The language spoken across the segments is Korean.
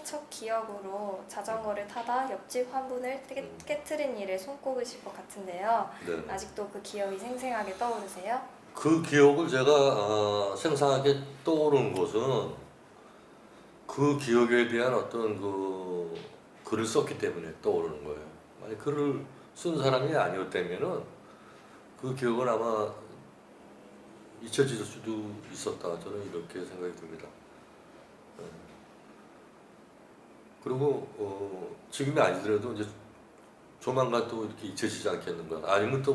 첫 기억으로 자전거를 타다 옆집 화분을 깨트린 일에 손꼽으실 것 같은데요. 네. 아직도 그 기억이 생생하게 떠오르세요? 그 기억을 제가 생생하게 떠오르는 것은 그 기억에 대한 어떤 그 글을 썼기 때문에 떠오르는 거예요. 만약 글을 쓴 사람이 아니었다면은 그 기억은 아마 잊혀질 수도 있었다. 저는 이렇게 생각이 듭니다. 그리고 지금이 아니더라도 이제 조만간 또 이렇게 잊혀지지 않겠는가. 아니면 또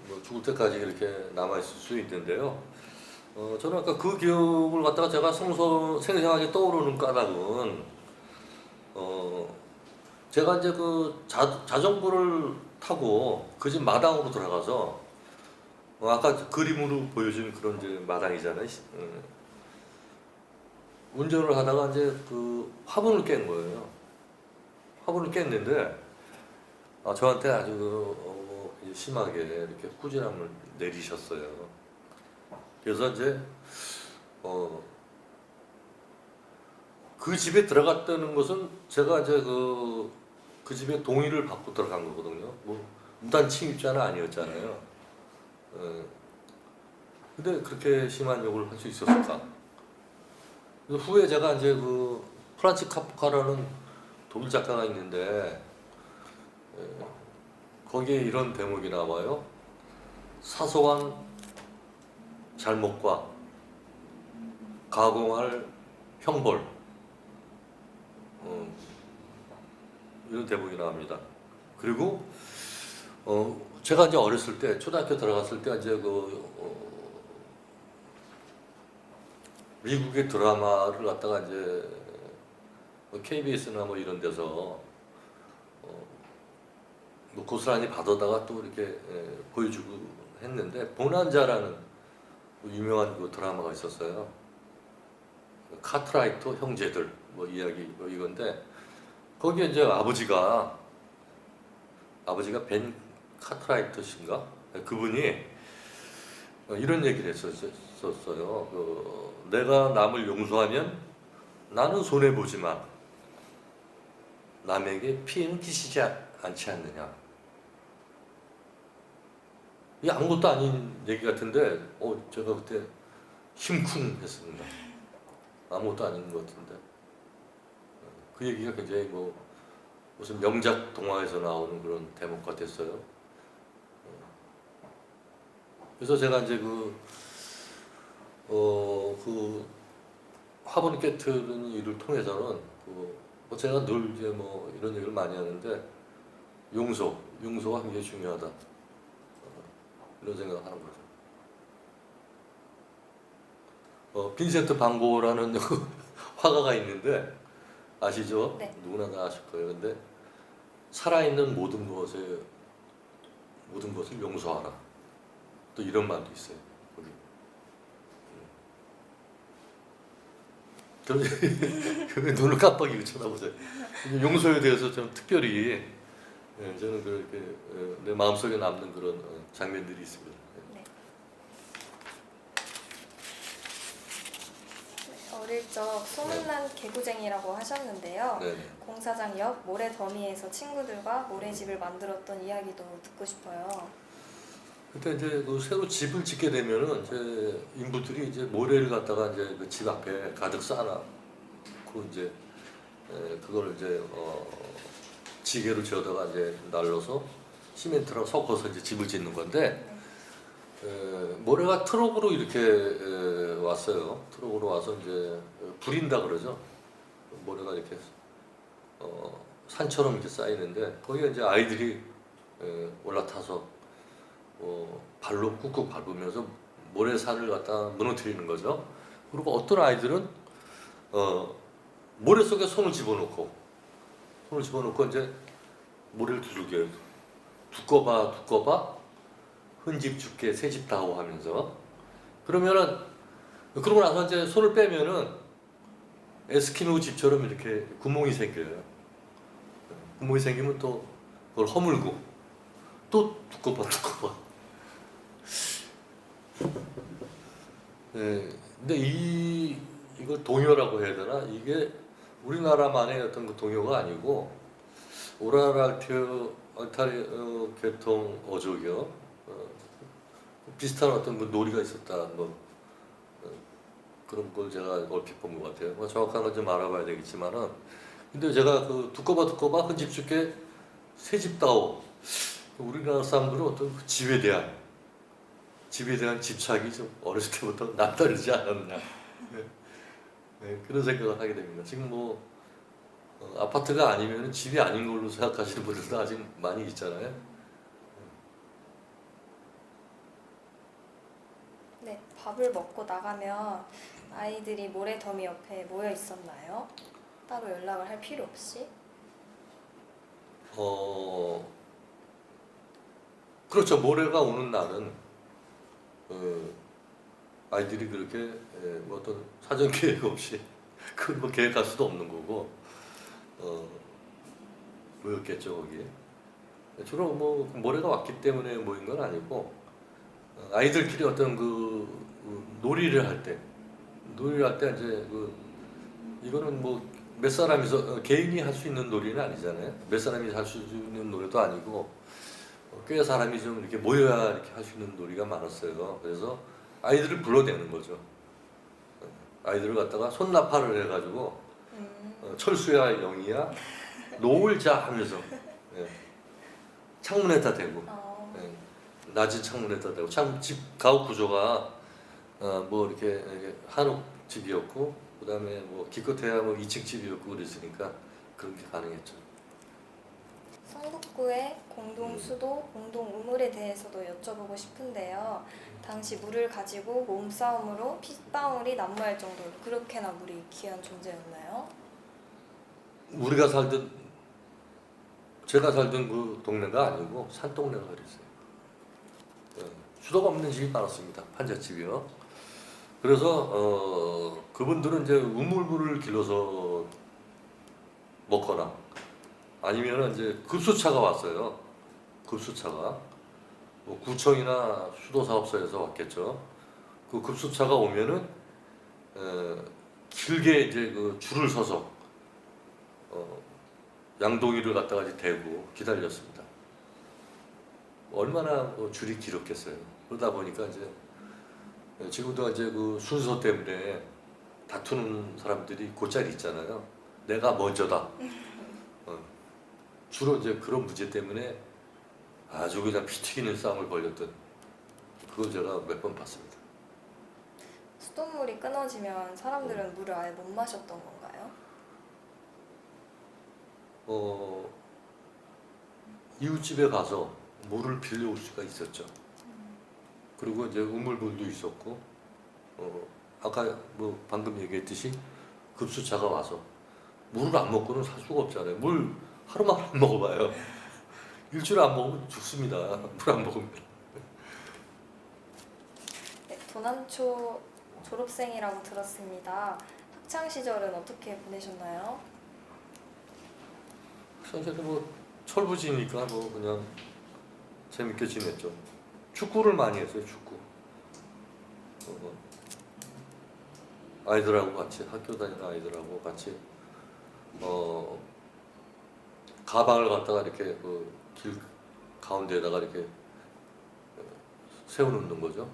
뭐 죽을 때까지 이렇게 남아있을 수 있는데요. 저는 아까 그 기억을 갖다가 제가 생생하게 떠오르는 까닭은, 제가 이제 그 자전거를 타고 그 집 마당으로 들어가서, 아까 그림으로 보여준 그런 이제 마당이잖아요. 운전을 하다가 이제 그 화분을 깬 거예요. 화분을 깼는데, 저한테 아주 심하게 이렇게 꾸지람을 내리셨어요. 그래서 이제 그 집에 들어갔다는 것은 제가 이제 그 집에 동의를 받고 들어간 거거든요. 뭐 무단 침입자는 아니었잖아요. 근데 그렇게 심한 욕을 할 수 있었을까? 그래서 후에 제가 이제 그 프란츠 카프카라는 독일 작가가 있는데 거기에 이런 대목이 나와요. 사소한 잘못과 가공할 형벌, 이런 대목이 나옵니다. 그리고 제가 이제 어렸을 때 초등학교 들어갔을 때 이제 미국의 드라마를 갖다가 이제 KBS나 뭐 이런 데서 뭐 고스란히 받아다가 또 이렇게 보여주고 했는데, 보난자라는 유명한 그 드라마가 있었어요. 카트라이트 형제들 뭐 이야기 뭐 이건데, 거기에 이제 아버지가 벤 카트라이트신가, 그분이 이런 얘기를 했었어요. 내가 남을 용서하면 나는 손해 보지만 남에게 피해는 끼치지 않지 않느냐. 이게 아무것도 아닌 얘기 같은데, 제가 그때 심쿵했습니다. 아무것도 아닌 것 같은데. 그 얘기가 굉장히 무슨 명작 동화에서 나오는 그런 대목 같았어요. 그래서 제가 이제 그 화분 깨트리는 일을 통해서는 제가 늘 이제 이런 얘기를 많이 하는데, 용서가 굉장히 중요하다. 이런 생각을 하는 거죠. 빈센트 반 고흐라는 화가가 있는데 아시죠? 네. 누구나 다 아실 거예요. 근데 살아있는 모든 것을 용서하라. 또 이런 말도 있어요. 거기. 저는 눈을 깜빡이고 쳐다보세요. 용서에 대해서 좀 특별히 저는 그렇게 내 마음속에 남는 그런 장면들이 있습니다. 네. 어릴 적 소문난 개구쟁이라고 하셨는데요. 네. 공사장 옆 모래 더미에서 친구들과 모래집을 만들었던 이야기도 듣고 싶어요. 그때 이제 새로 집을 짓게 되면은 이제 인부들이 이제 모래를 갖다가 이제 그 집 앞에 가득 쌓아놓고 이제 그걸 이제 지게로 지어다가 이제 날려서 시멘트랑 섞어서 이제 집을 짓는 건데, 모래가 트럭으로 이렇게 왔어요. 트럭으로 와서 이제 부린다 그러죠. 모래가 이렇게 산처럼 이렇게 쌓이는데, 거기에 이제 아이들이 올라타서 발로 꾹꾹 밟으면서 모래산을 갖다 무너뜨리는 거죠. 그리고 어떤 아이들은 모래 속에 손을 집어넣고 이제 모래를 두들겨요. 두꺼봐 흠집 죽게 새집 다오 하면서. 그러고 나서 이제 손을 빼면은 에스키모 집처럼 이렇게 구멍이 생겨요. 구멍이 생기면 또 그걸 허물고 또 두꺼봐. 근데 그 동요라고 해야 되나? 이게 우리나라만의 어떤 그 동요가 아니고 오랄알티어 알타리오 계통 어조겨 비슷한 어떤 그 놀이가 있었다. 뭐 그런 걸 제가 얼핏 본 것 같아요. 뭐 정확한 건 좀 알아봐야 되겠지만은 근데 제가 그 두꺼봐 흔집죽게 새집다오 우리나라 사람들은 어떤 그 집에 대한 집착이 좀 어렸을 때부터 남다르지 않았나 네. 네, 그런 생각을 하게 됩니다. 지금 뭐 아파트가 아니면 집이 아닌 걸로 생각하시는 분들도 아직 많이 있잖아요. 네, 밥을 먹고 나가면 아이들이 모래더미 옆에 모여 있었나요? 따로 연락을 할 필요 없이? 그렇죠. 모레가 오는 날은 아이들이 그렇게 뭐 어떤 사전 계획 없이 그걸 뭐 계획할 수도 없는 거고 모였겠죠 거기에. 주로 뭐 모레가 왔기 때문에 모인 건 아니고 아이들끼리 어떤 놀이를 할 때 이제 이거는 뭐 몇 사람이서 개인이 할 수 있는 놀이는 아니잖아요. 몇 사람이 할 수 있는 놀이도 아니고 꽤 사람이 좀 이렇게 모여야 이렇게 할 수 있는 놀이가 많았어요. 그래서 아이들을 불러내는 거죠. 아이들을 갖다가 손나팔을 해가지고 철수야 영희야 놀자 하면서 예. 창문에다 대고 예. 낮은 창문에다 대고 참 집 가옥 구조가 뭐 이렇게 한옥 집이었고 그다음에 뭐 기껏해야 뭐 2층 집이었고 그랬으니까 그런 게 가능했죠. 성북구의 공동 수도, 공동 우물에 대해서도 여쭤보고 싶은데요. 당시 물을 가지고 몸싸움으로 핏방울이 난무할 정도로 그렇게나 물이 귀한 존재였나요? 제가 살던 그 동네가 아니고 산동네가 그랬어요. 수도가 없는 집이 많았습니다. 판잣집이요. 그래서 그분들은 이제 우물물을 길러서 먹거나 아니면 이제 급수차가 왔어요. 급수차가 뭐 구청이나 수도사업소에서 왔겠죠. 그 급수차가 오면은 길게 이제 그 줄을 서서 양동이를 갖다가 이제 대고 기다렸습니다. 얼마나 줄이 길었겠어요. 그러다 보니까 이제 지금도 이제 그 순서 때문에 다투는 사람들이 곧자리 있잖아요. 내가 먼저다. 주로 이제 그런 문제 때문에 아주 그냥 피 튀기는 싸움을 벌였던 그걸 제가 몇 번 봤습니다. 수돗물이 끊어지면 사람들은 물을 아예 못 마셨던 건가요? 이웃집에 가서 물을 빌려올 수가 있었죠. 그리고 이제 우물물도 있었고, 아까 뭐 방금 얘기했듯이 급수차가 와서 물을 안 먹고는 살 수가 없잖아요. 물 하루만 안 먹어봐요. 일주일 안 먹으면 죽습니다. 물 안 먹으면. 네, 도남초 졸업생이라고 들었습니다. 학창 시절은 어떻게 보내셨나요? 사실 뭐 철부지니까 뭐 그냥 재밌게 지냈죠. 축구를 많이 했어요. 축구. 아이들하고 같이 학교 다니는 아이들하고 같이 가방을 갖다가 이렇게 그 길 가운데에다가 이렇게 세워놓는 거죠.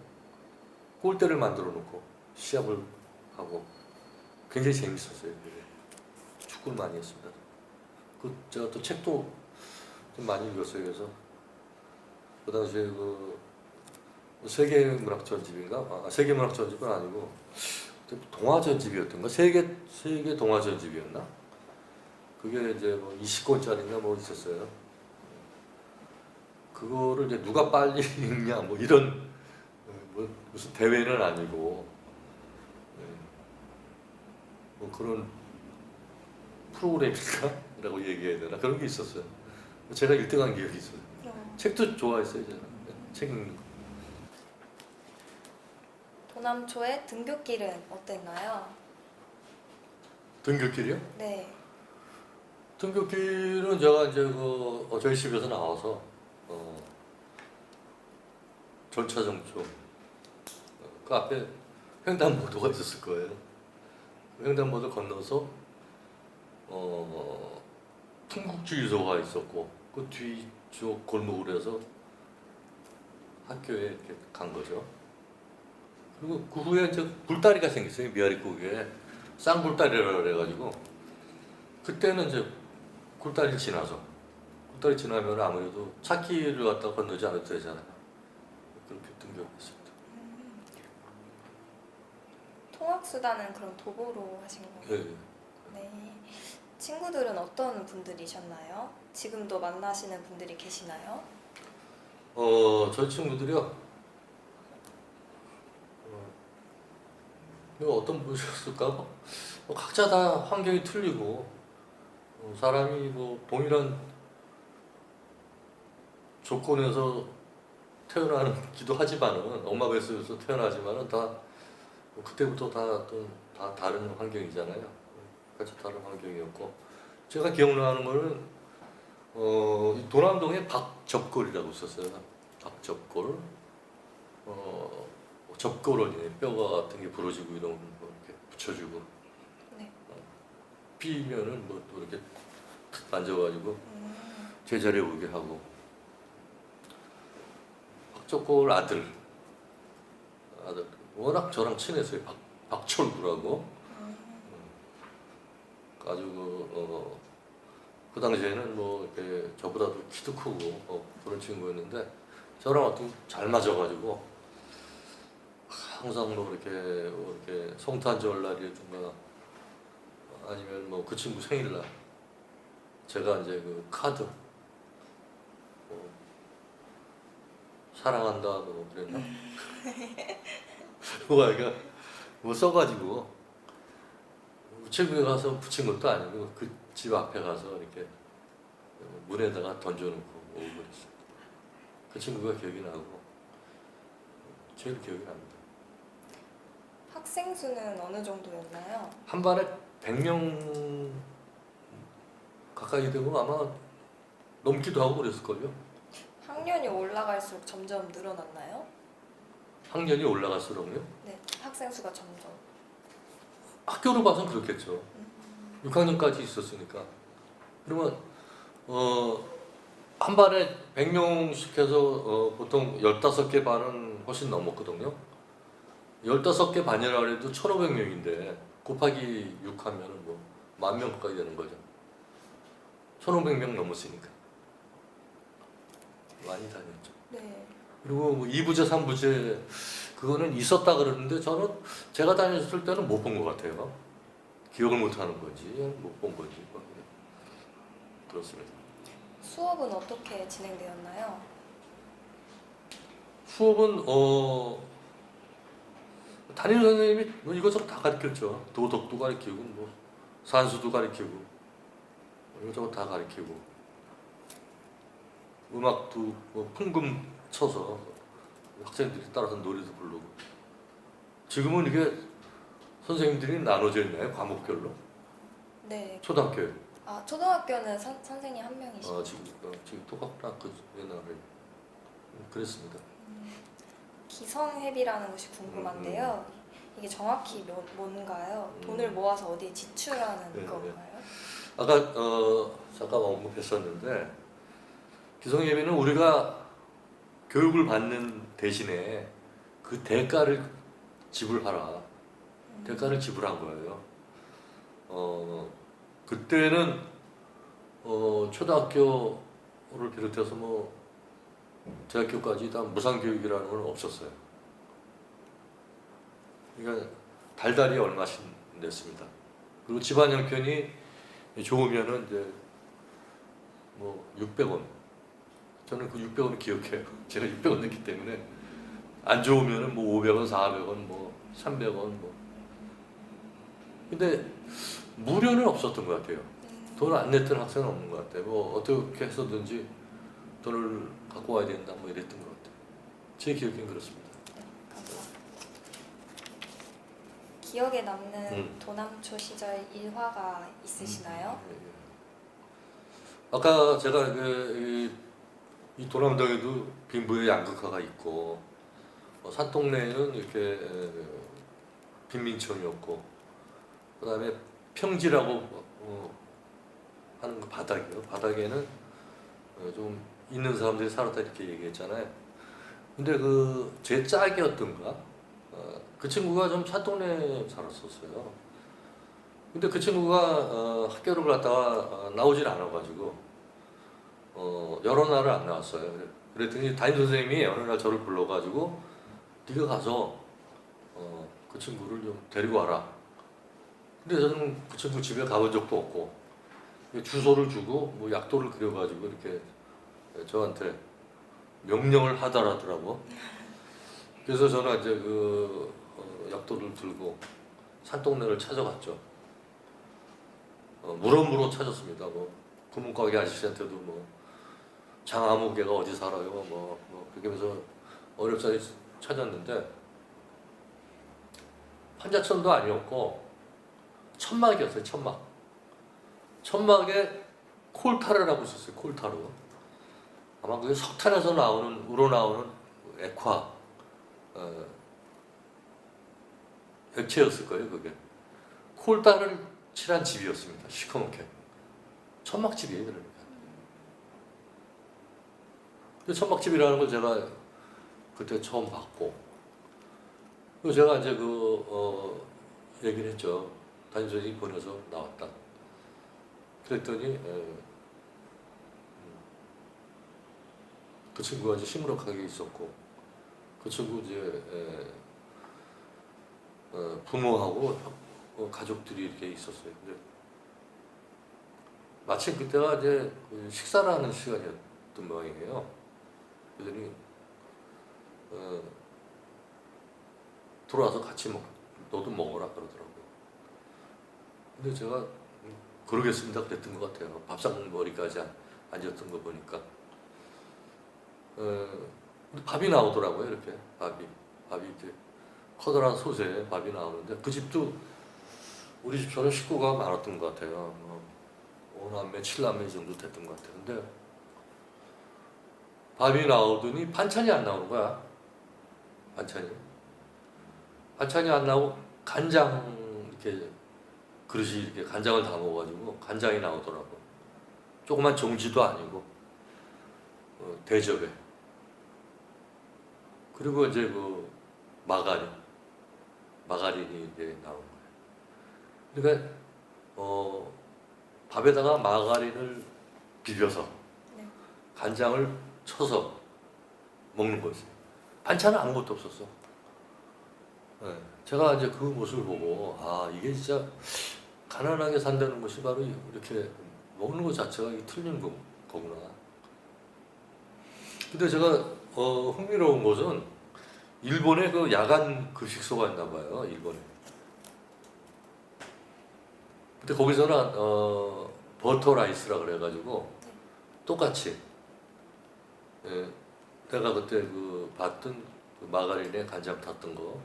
골대를 만들어 놓고 시합을 하고 굉장히 재밌었어요. 축구를 많이 했습니다. 제가 또 책도 좀 많이 읽었어요. 그래서 그 당시에 그 세계문학 전집인가? 세계문학 전집은 아니고 동화 전집이었던가? 세계 동화 전집이었나? 그게 이제 뭐 20권짜리인가 뭐 있었어요. 그거를 이제 누가 빨리 읽냐 뭐 이런 뭐 무슨 대회는 아니고 뭐 그런 프로그램인가라고 얘기해야 되나 그런 게 있었어요. 제가 1등한 기억이 있어요. 책도 좋아했어요. 제가 책 읽는 거. 도남초의 등굣길은 어땠나요? 등굣길이요? 네. 등굣길은 제가 이제 저희 집에서 나와서 전차정초 그 앞에 횡단보도가 있었을 거예요. 횡단보도 건너서 풍국주유소가 있었고 그 뒤쪽 골목으로 해서 학교에 이렇게 간 거죠. 그리고 그 후에 이제 굴다리가 생겼어요. 미아리국에 쌍굴다리라고 그래가지고 그때는 이제 굴다리를 지나서 굴다리 지나면 아무래도 차키를 갖다가 건너지 않아도 되잖아요. 그렇게 등교했습니다. 통학수단은 그럼 도보로 하신 예, 거예요? 예. 네. 친구들은 어떤 분들이셨나요? 지금도 만나시는 분들이 계시나요? 저희 친구들이요. 이거 어떤 분이셨을까? 각자 다 환경이 틀리고 사람이 뭐 동일한 조건에서 태어나기도 하지만은 엄마 뱃속에서 태어나지만은 다 그때부터 다 다른 환경이잖아요. 각자 다른 환경이었고 제가 기억나는 거는 이 도남동에 박접골이라고 있었어요. 박접골. 접골원이네. 뼈가 같은 게 부러지고 이런 거 이렇게 붙여주고. 네. 삐면은 뭐 또 이렇게 만져가지고 제자리에 오게 하고. 박접골 아들. 워낙 저랑 친했어요. 박철구라고. 아주 그 당시에는 뭐 이렇게 저보다도 키도 크고 그런 친구였는데 저랑 어떻게 잘 맞아가지고 항상 뭐 이렇게 성탄절 날이든가 아니면 뭐 그 친구 생일날 제가 이제 그 카드 뭐 사랑한다 뭐 그랬나 그거 아이가 뭐 써가지고 우체국에 가서 붙인 것도 아니고 그 집 앞에 가서 이렇게 문에다가 던져놓고 오고 그랬어요. 그 친구가 기억이 나고 제일 기억이 납니다. 학생 수는 어느 정도였나요? 한 반에 100명 가까이 되고 아마 넘기도 하고 그랬을걸요. 학년이 올라갈수록 점점 늘어났나요? 학년이 올라갈수록요. 네, 학생 수가 점점. 학교로 봐서는 그렇겠죠. 6학년까지 있었으니까. 그러면 한 반에 100명씩 해서 보통 15개 반은 훨씬 넘었거든요. 15개 반이라고 해도 1,500명인데 곱하기 6 하면은 뭐 10,000명 가까이 되는 거죠. 1,500명 넘었으니까. 많이 다녔죠. 네. 그리고 뭐 2부제, 3부제 그거는 있었다 그러는데 저는 제가 다녔을 때는 못 본 것 같아요. 기억을 못 하는 건지 못 본 건지 그렇습니다. 수업은 어떻게 진행되었나요? 수업은 담임 선생님이 뭐 이것저것 다 가르쳤죠. 도덕도 가르치고 뭐 산수도 가르치고 이것저것 다 가르치고 음악도 뭐 풍금 쳐서 학생들이 따라서 노래도 부르고. 지금은 이게 선생님들이 나눠져 있나요? 과목별로? 네. 초등학교에. 아, 초등학교는 선생님 한 명이시죠? 지금 똑같구나. 그 옛날에 그랬습니다. 기성회비라는 것이 궁금한데요. 이게 정확히 뭔가요? 돈을 모아서 어디에 지출하는 네, 건가요? 아까 잠깐 언급했었는데 기성예비는 우리가 교육을 받는 대신에 그 대가를 지불하라. 대가를 지불한 거예요. 그때는 초등학교를 비롯해서 뭐 대학교까지 다 무상교육이라는 건 없었어요. 그러니까 달달이 얼마씩 냈습니다. 그리고 집안 형편이 좋으면은 이제 뭐 600원. 저는 그 600원을 기억해요. 제가 600원 냈기 때문에 안 좋으면은 뭐 500원, 400원, 뭐 300원 뭐. 근데 무료는 없었던 것 같아요. 돈을 안 냈던 학생은 없는 것 같아요. 뭐 어떻게 해서든지 돈을 갖고 와야 된다 뭐 이랬던 것 같아요. 제 기억엔 그렇습니다. 감사합니다. 기억에 남는 도남초 시절 일화가 있으시나요? 아까 제가 이 도남동에도 빈부의 양극화가 있고 산동네에는 이렇게 빈민촌이었고 그다음에 평지라고 하는 그 바닥이요. 바닥에는 좀 있는 사람들이 살았다 이렇게 얘기했잖아요. 근데 그 제 짝이었던가 그 친구가 좀 산동네에 살았었어요. 근데 그 친구가 학교를 갔다가 나오질 않아가지고 여러 날을 안 나왔어요. 그랬더니 담임 선생님이 어느 날 저를 불러가지고 네가 가서 그 친구를 좀 데리고 와라. 근데 저는 그 친구 집에 가본 적도 없고 주소를 주고 뭐 약도를 그려가지고 이렇게 저한테 명령을 하더라고. 그래서 저는 이제 그 약도를 들고 산동네를 찾아갔죠. 물어물어 찾았습니다. 뭐 구문가게 아저씨한테도 뭐 장아무개가 어디 살아요? 뭐 그렇게 하면서 어렵사리 찾았는데 판자촌도 아니었고 천막이었어요. 천막에 콜타르라고 있었어요. 콜타르. 아마 그게 석탄에서 우러나오는 액화 액체였을 거예요. 그게 콜타르를 칠한 집이었습니다. 시커멓게 천막집이에요. 그러니까 그 천막집이라는 걸 제가 그때 처음 봤고, 그리고 제가 이제 얘기를 했죠. 담임 선생님이 보내서 나왔다. 그랬더니 그 친구가 이제 시무룩하게 있었고, 그 친구 이제 부모하고 가족들이 이렇게 있었어요. 근데 마침 그때가 이제 식사를 하는 시간이었던 모양이에요. 그러더니 들어와서 같이 너도 먹어라 그러더라고요. 근데 제가 그러겠습니다 그랬던 것 같아요. 밥상머리까지 앉았던 거 보니까 근데 밥이 나오더라고요. 이렇게 밥이 이렇게 커다란 솥에 밥이 나오는데 그 집도 우리 집처럼 식구가 많았던 것 같아요. 5남매, 7남매 정도 됐던 것 같아요. 근데 밥이 나오더니 반찬이 안 나오는 거야. 반찬이 안 나오고 간장 이렇게 그릇이 이렇게 간장을 담아가지고 간장이 나오더라고. 조그만 종지도 아니고 대접에. 그리고 이제 그 마가린이 이제 나온 거예요. 그러니까 밥에다가 마가린을 비벼서 네. 간장을 쳐서 먹는 거였어요. 반찬은 아무것도 없었어. 네. 제가 이제 그 모습을 보고 이게 진짜 가난하게 산다는 것이 바로 이렇게 먹는 것 자체가 틀린 거구나. 근데 제가 흥미로운 것은 일본에 그 야간 급식소가 있나 봐요. 일본에. 근데 거기서는 버터 라이스라 그래가지고 똑같이 내가 그때 봤던 그 마가린에 간장 탔던 거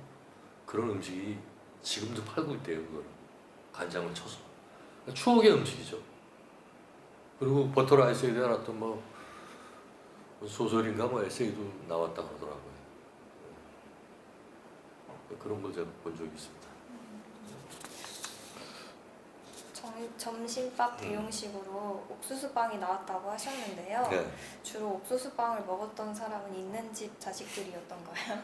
그런 음식이 지금도 팔고 있대요. 그걸 간장을 쳐서 추억의 음식이죠. 그리고 버터 라이스에 대한 어떤 소설인가 에세이도 나왔다 그러더라고요. 그런 걸 제가 본 적이 있습니다. 점심밥 대용식으로 옥수수빵이 나왔다고 하셨는데요. 네. 주로 옥수수빵을 먹었던 사람은 있는 집 자식들이었던가요?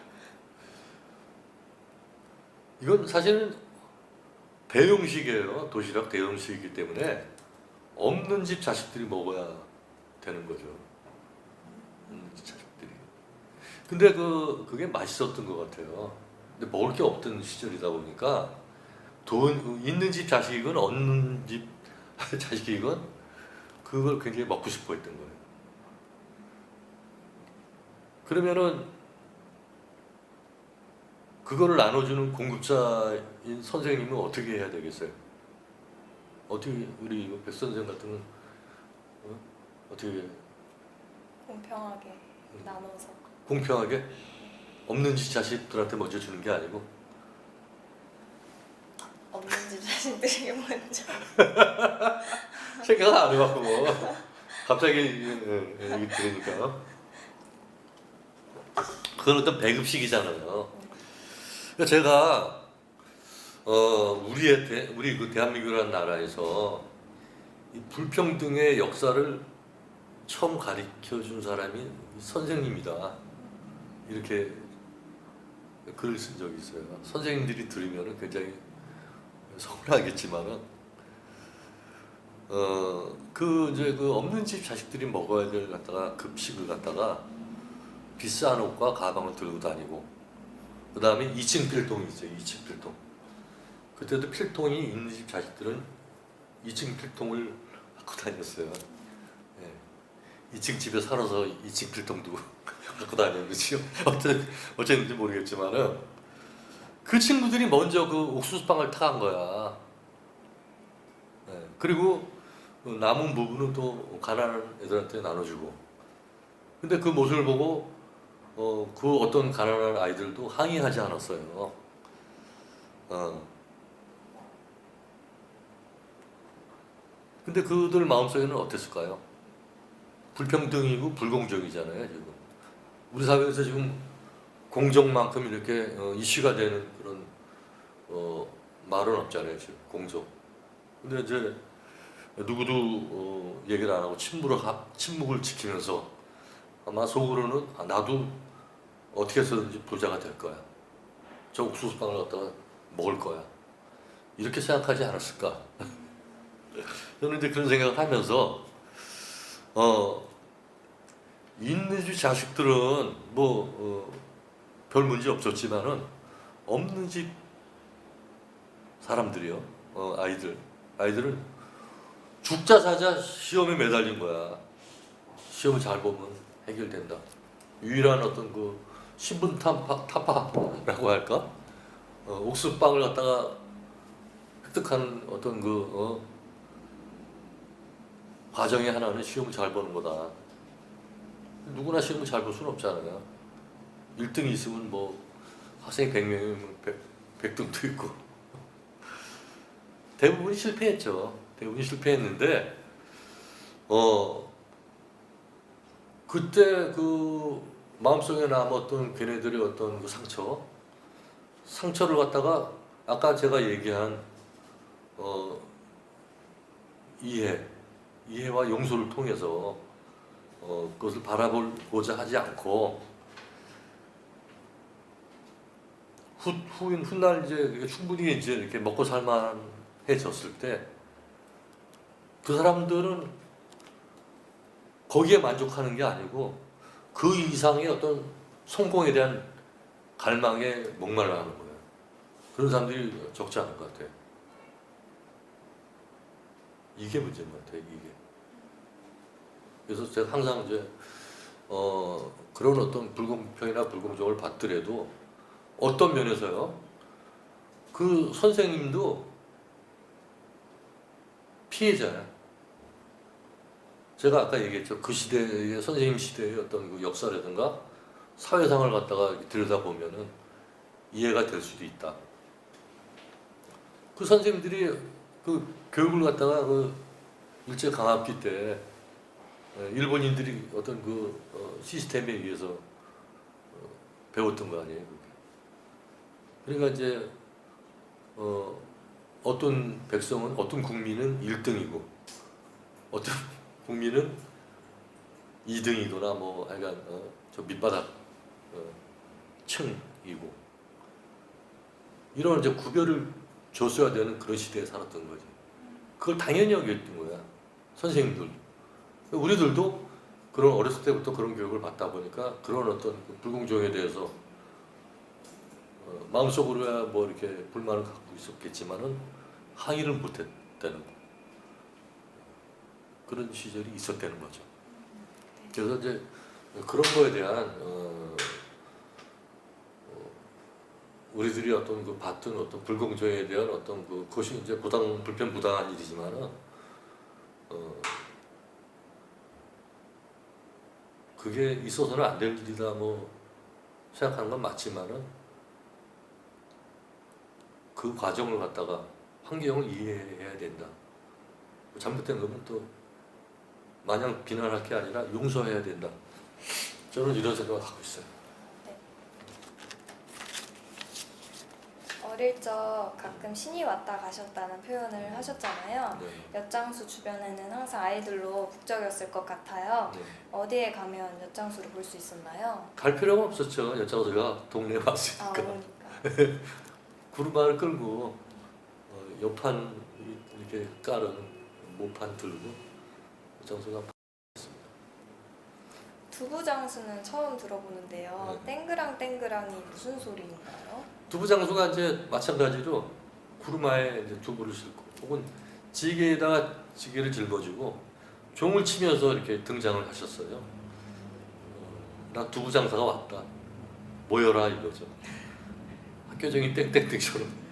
이건 사실은 대용식이에요. 도시락 대용식이기 때문에 없는 집 자식들이 먹어야 되는 거죠. 없는 집 자식들이. 근데 그게 맛있었던 것 같아요. 근데 먹을 게 없던 시절이다 보니까 돈 있는 집 자식이건 없는 집 자식이건 그걸 굉장히 먹고 싶어 했던 거예요. 그러면은 그거를 나눠주는 공급자인 선생님은 어떻게 해야 되겠어요? 어떻게 우리 백 선생 같은 건 어떻게 공평하게 나눠서. 공평하게 없는 집 자식들한테 먼저 주는 게 아니고 없는 집 자식들이 먼저. 생각 안 해봤고 갑자기 얘기 들으니까 그건 어떤 배급식이잖아요. 그러니까 제가 우리 그 대한민국이라는 나라에서 이 불평등의 역사를 처음 가르쳐 준 사람이 선생님이다. 이렇게 글을 쓴 적이 있어요. 선생님들이 들으면 굉장히 서운하겠지만은, 그 없는 집 자식들이 먹어야 될 갖다가 급식을 갖다가 비싼 옷과 가방을 들고 다니고, 그 다음에 2층 필통이 있어요. 2층 필통. 그때도 필통이 있는 집 자식들은 2층 필통을 갖고 다녔어요. 예. 2층 집에 살아서 2층 필통도 갖고 다녔는지요. 어쨌는지 모르겠지만은 그 친구들이 먼저 그 옥수수빵을 타간 거야. 예. 그리고 남은 부분은 또 가난한 애들한테 나눠주고. 근데 그 모습을 보고 그 어떤 가난한 아이들도 항의하지 않았어요. 근데 그들 마음속에는 어땠을까요? 불평등이고 불공정이잖아요, 지금. 우리 사회에서 지금 공정만큼 이렇게 이슈가 되는 그런 말은 없잖아요, 지금. 공정. 근데 이제 누구도 얘기를 안 하고 침묵을 지키면서 아마 속으로는 나도 어떻게 해서든지 부자가 될 거야. 저 옥수수빵을 갖다가 먹을 거야. 이렇게 생각하지 않았을까? 저는 이제 그런 생각을 하면서 있는 집 자식들은 별 문제 없었지만은 없는 집 사람들이요, 아이들은 죽자 사자 시험에 매달린 거야. 시험을 잘 보면 해결된다. 유일한 어떤 그 신분 타파라고 할까? 옥수수빵을 갖다가 획득한 어떤 과정의 하나는 시험을 잘 보는 거다. 누구나 시험을 잘 볼 수는 없잖아요. 1등이 있으면 학생이 100명이면 100등도 있고. 대부분이 실패했죠. 대부분이 실패했는데 그때 그 마음속에 남았던 걔네들의 어떤 그 상처를 갖다가 아까 제가 얘기한 이해와 용서를 통해서 그것을 바라보고자 하지 않고 훗날 이제 충분히 이제 이렇게 먹고 살만해졌을 때 그 사람들은 거기에 만족하는 게 아니고 그 이상의 어떤 성공에 대한 갈망에 목말라 하는 거예요. 그런 사람들이 적지 않을 것 같아요. 이게 문제인 것 같아요, 이게. 그래서 제가 항상 이제, 그런 어떤 불공평이나 불공정을 받더라도 어떤 면에서요, 그 선생님도 피해자야. 제가 아까 얘기했죠. 그 시대의, 선생님 시대의 어떤 그 역사라든가 사회상을 갖다가 들여다보면은 이해가 될 수도 있다. 그 선생님들이 그 교육을 갖다가 그 일제강압기 때 일본인들이 어떤 그 시스템에 의해서 배웠던 거 아니에요. 그게. 그러니까 이제 어떤 백성은, 어떤 국민은 1등이고 어떤 국민은 2등이거나 하여간 저 밑바닥 층이고 이런 이제 구별을 줬어야 되는 그런 시대에 살았던 거지. 그걸 당연히 여겼던 거야, 선생님들. 우리들도 그런 어렸을 때부터 그런 교육을 받다 보니까 그런 어떤 불공정에 대해서 마음속으로야 이렇게 불만을 갖고 있었겠지만은 항의를 못했다는 거. 그런 시절이 있었다는 거죠. 그래서 이제 그런 거에 대한 우리들이 어떤 그 봤던 어떤 불공정에 대한 어떤 그것이 이제 불편부당한 일이지만은 그게 있어서는 안 될 일이다 생각하는 건 맞지만은 그 과정을 갖다가 환경을 이해해야 된다. 잘못된 거면 또 마냥 비난할 게 아니라 용서해야 된다. 저는 이런 생각을 하고 있어요. 일적 가끔 신이 왔다 가셨다는 표현을 하셨잖아요. 네. 엿장수 주변에는 항상 아이들로 북적였을 것 같아요. 네. 어디에 가면 엿장수를 볼 수 있었나요? 갈 필요가 없었죠. 여자가 동네에 아, 왔으니까. 그러니까. 구르마를 끌고 옆판 이렇게 깔은 모판 들고 여자가 두부장수는 처음 들어보는데요. 네. 땡그랑 땡그랑이 무슨 소리인가요? 두부 장수가 이제 마찬가지로 구르마에 이제 두부를 싣고 혹은 지게에다가 지게를 짊어지고 종을 치면서 이렇게 등장을 하셨어요. 나 두부 장사가 왔다. 모여라 이거죠. 학교적인 땡땡땡처럼.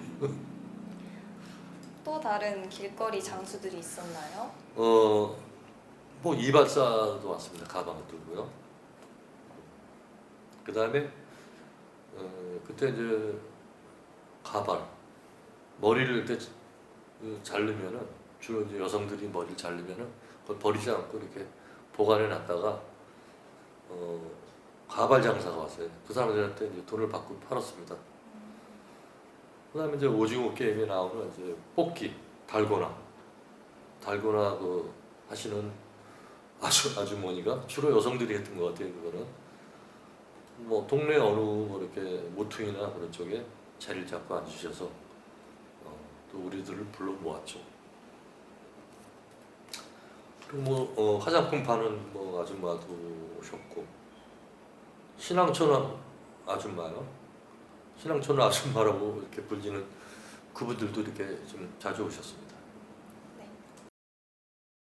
또 다른 길거리 장수들이 있었나요? 뭐 이발사도 왔습니다. 가방을 들고요. 그 다음에 그때 이제 가발 머리를 이렇게 자르면은 주로 이제 여성들이 머리를 자르면은 그걸 버리지 않고 이렇게 보관해 놨다가 가발 장사가 왔어요. 그 사람들한테 이제 돈을 받고 팔았습니다. 그다음에 이제 오징어 게임에 나오는 이제 뽑기 달고나 그 하시는 아주머니가 주로 여성들이 했던 것 같아요. 그거는 뭐 동네 어느 뭐 이렇게 모퉁이나 그런 쪽에 자리를 잡고 앉으셔서 또 우리들을 불러 모았죠. 그리고 뭐 화장품 파는 뭐 아줌마도 오셨고 신앙촌 아줌마요. 신앙촌 아줌마라고 이렇게 불리는 그분들도 이렇게 좀 자주 오셨습니다.